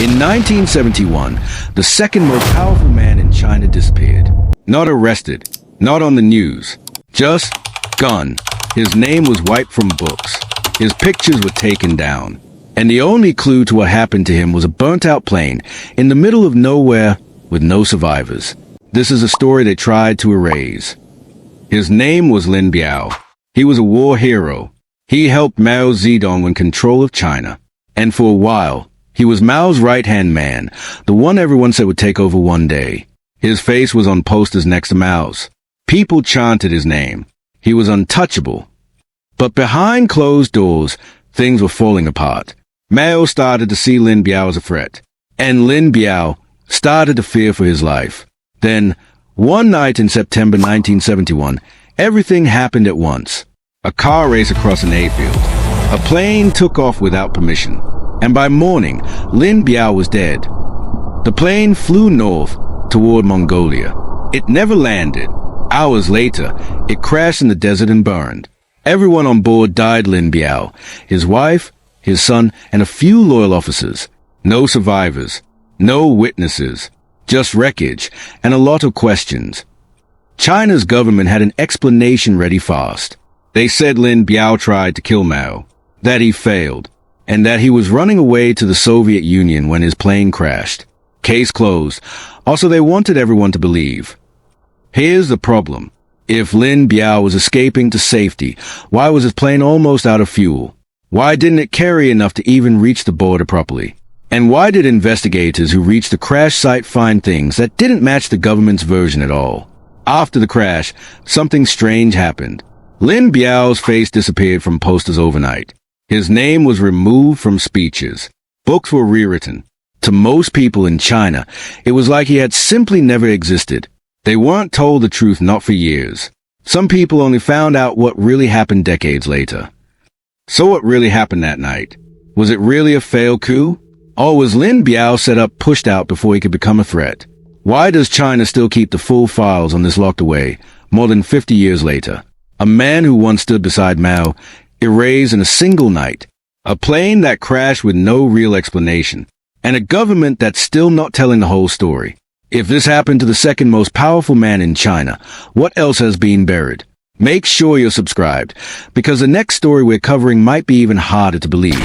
In 1971, the second most powerful man in China disappeared. Not arrested, not on the news, just gone. His name was wiped from books. His pictures were taken down. And the only clue to what happened to him was a burnt-out plane in the middle of nowhere with no survivors. This is a story they tried to erase. His name was Lin Biao. He was a war hero. He helped Mao Zedong win control of China. And for a while, he was Mao's right-hand man, the one everyone said would take over one day. His face was on posters next to Mao's. People chanted his name. He was untouchable. But behind closed doors, things were falling apart. Mao started to see Lin Biao as a threat, and Lin Biao started to fear for his life. Then, one night in September 1971, everything happened at once. A car race across an hayfield. A plane took off without permission, and by morning, Lin Biao was dead. The plane flew north toward Mongolia. It never landed. Hours later, it crashed in the desert and burned. Everyone on board died. Lin Biao, his wife, his son, and a few loyal officers. No survivors, no witnesses, just wreckage and a lot of questions. China's government had an explanation ready fast. They said Lin Biao tried to kill Mao, that he failed, and that he was running away to the Soviet Union when his plane crashed. Case closed. Also, they wanted everyone to believe. Here's the problem. If Lin Biao was escaping to safety, why was his plane almost out of fuel? Why didn't it carry enough to even reach the border properly? And why did investigators who reached the crash site find things that didn't match the government's version at all? After the crash, something strange happened. Lin Biao's face disappeared from posters overnight. His name was removed from speeches. Books were rewritten. To most people in China, it was like he had simply never existed. They weren't told the truth, not for years. Some people only found out what really happened decades later. So what really happened that night? Was it really a failed coup? Or was Lin Biao set up, pushed out before he could become a threat? Why does China still keep the full files on this locked away, more than 50 years later? A man who once stood beside Mao, erased in a single night. A plane that crashed with no real explanation. And a government that's still not telling the whole story. If this happened to the second most powerful man in China, what else has been buried? Make sure you're subscribed, because the next story we're covering might be even harder to believe.